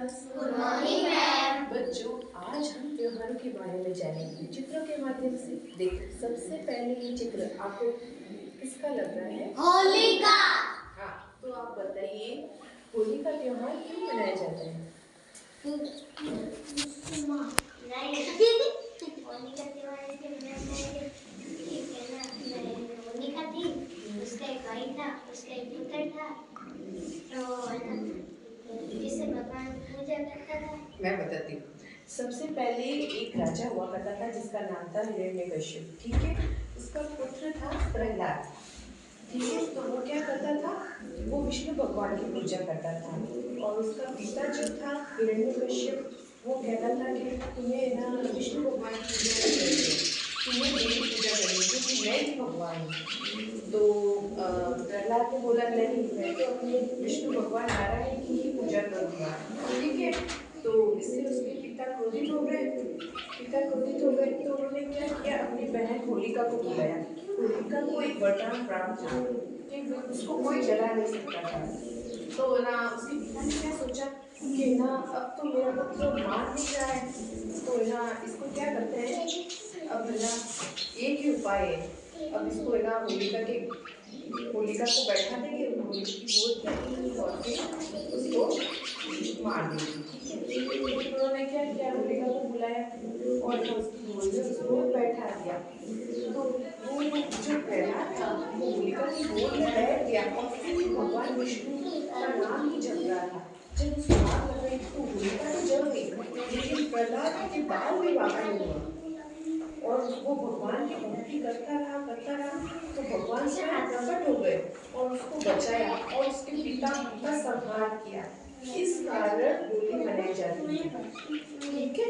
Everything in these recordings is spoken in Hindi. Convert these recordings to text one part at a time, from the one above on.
क्लास। Good morning ma'am. बच्चों, आज हम त्योहारों के बारे में जानेंगे चित्रों के माध्यम से। देखो, सबसे पहले ये चित्र आपको किसका लग रहा है? होली का। हाँ, तो आप बताइए होली का त्योहार क्यों मनाया जाता है? होली का त्योहार इसलिए मनाया जाता है ना, होली का थी, उसका एक भाई था, उसका एक पुत्र था, तो जिसे भगवान पूजा करता था। मैं बताती हूँ। सबसे पहले एक राजा हुआ करता था जिसका नाम था हिरण्यकश्यप। ठीक है, उसका पुत्र था प्रहलाद। ठीक है, तो वो क्या करता था? वो विष्णु भगवान की पूजा करता था। और उसका पिता जो था हिरण्यकश्यप, वो कहता था कि तुम्हें ना विष्णु भगवान की पूजा नहीं करनी है, तुम्हें मेरी पूजा करनी है क्योंकि मैं ही भगवान हूँ। तो प्रहलाद ने बोला नहीं, मैं तो अपने विष्णु भगवान नारायण की ही पूजा करूँगा। ठीक है, तो इससे उसके पिता क्रोधित हो गए। तो उन्होंने क्या किया? अपनी बहन होलिका को बुलाया। होलिका को एक वरदान प्राप्त था कि उसको कोई जला नहीं सकता था। तो ना उसके पिता ने क्या सोचा कि ना अब तो मेरा पुत्र मान नहीं रहा है, तो ना इसको क्या करते हैं, अब ना एक ही उपाय है, अब इसको ना होलिका को बैठा देंगे, होलिका की गोद में और फिर उसको मार देंगे। ठीक है, तो उन्होंने क्या किया? होलिका को बुलाया और उसकी गोद में उसको बैठा दिया। तो वो जो प्रहलाद था वो होलिका की गोद में बैठ गया और फिर भगवान विष्णु का नाम ही जप रहा था। जब उसको आग लग रही तो होलिका तो जल गई, लेकिन प्रहलाद के बाल में वापस नहीं हुआ और वो भगवान की भक्ति करता रहा। तो भगवान स्वयं प्रकट हो गए और उसको बचाया और उसके पिता का संहार किया। इस कारण होली मनाई जाती है। ठीक है,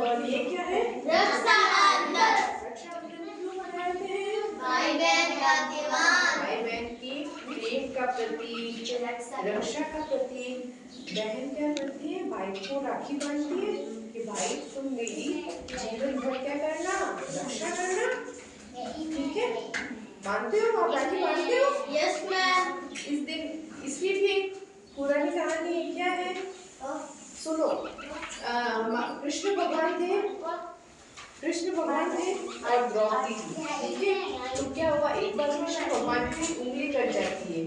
और ये क्या है? रक्षाबंधन। रक्षाबंधन क्यों मनाते हैं? भाई बहन का त्योहार। भाई बहन की प्रेम का प्रतीक, रक्षा का प्रतीक। बहन क्या करती है? भाई को राखी बांधती है कि भाई तुम मेरी जीवन भर क्या करना? रक्षा करना। ठीक है, मानते हो? आप राखी बांधते हो? Yes ma'am. इस दिन इसकी भी एक पुरानी कहानी है। क्या है? सुनो। कृष्ण भगवान थे और द्रौपदी थी। ठीक है, तो क्या हुआ? एक बार कृष्ण भगवान की उंगली कट जाती है,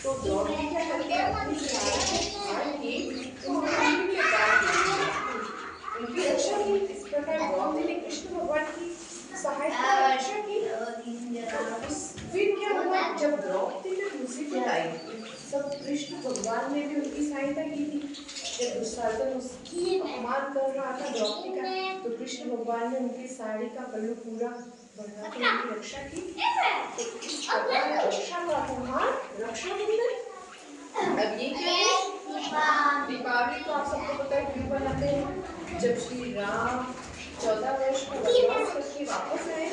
तो द्रौपदी क्या करती है? अपनी साड़ी फाड़ के उंगली में काट देती है, उनकी रक्षा की। इस प्रकार द्रौपदी ने कृष्ण भगवान की सहायता और रक्षा की। फिर क्या हुआ? जब द्रौपदी में मुसीबत आई तब कृष्ण भगवान ने भी उनकी सहायता की थी। जब दुशासन उसकी अपमान कर रहा था द्रौपदी का, तो कृष्ण भगवान ने उनकी साड़ी का पल्लू पूरा बढ़ा के उनकी रक्षा की। तो इस प्रकार रक्षा का त्योहार रक्षाबंधन। अब ये क्या है? दीपावली तो आप सबको पता है क्यों बनाते हैं? जब श्री राम 14 वर्ष का वनवास करके वापस आए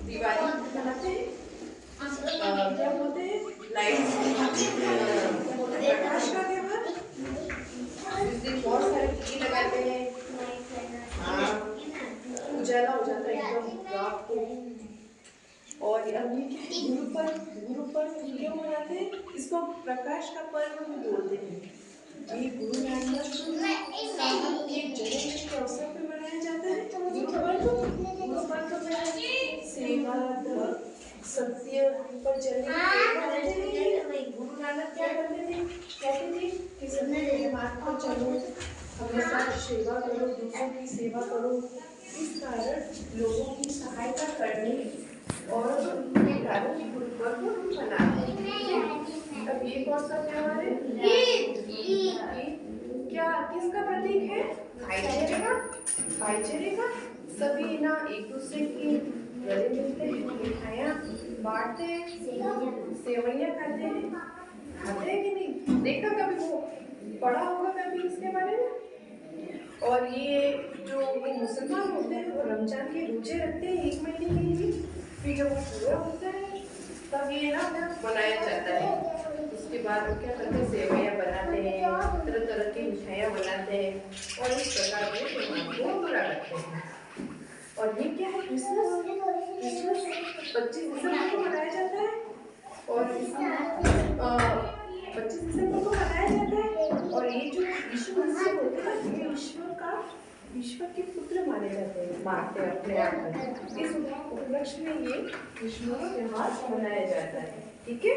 दिवाली मनाते हैं। क्या बोलते हैं? लाइट्स, प्रकाश का त्योहार। इस दिन बहुत सारे दिए लगाते हैं, उजाला हो जाता है एकदम रात को। और अब ये गुरु पर्व क्यों मनाते हैं? इसको प्रकाश का पर्व भी बोलते हैं। ये गुरु नानक साहब के जन्मदिन के अवसर पर मनाया जाता है। गुरु पर्व में सेवा, सत्य पर चलने की प्रेरणा देते हैं। गुरु नानक क्या करते थे? कहते थे कि सत्य के मार्ग पर चलो, हमेशा सेवा करो, दूसरों की सेवा करो। इस कारण लोगों की सहायता करने और उनके कारण गुरु पर्व मनाते हैं। अब ये कौन सा त्योहार है? ईद। क्या किसका प्रतीक है? भाईचारे का। सभी ना एक दूसरे की गले मिलते हैं, मिठाइयाँ बांटते हैं, सेवइयाँ खाते हैं कि नहीं? देखा कभी? वो पढ़ा होगा कभी इसके बारे में। और ये जो मुसलमान होते हैं वो रमजान के रोजे रखते हैं 1 महीने के लिए। फिर जब वो पूरा होता है तब ये ना बनाया जाता है। उसके बाद वो क्या करते हैं? सेवइयाँ बनाते हैं, तरह तरह की मिठाइयाँ बनाते हैं और इस प्रकार के त्योहार को पूरा करते हैं। और ये क्या है? क्रिसमस 25 दिसंबर को मनाया जाता है। और इसमें 25 दिसंबर को मनाया जाता है ये जो यीशु मसीह होते हैं ये ईश्वर के पुत्र माने जाते हैं, मानते हैं अपने आप में। इस उपलक्ष्य में ये क्रिसमस त्योहार मनाया जाता है। ठीक है।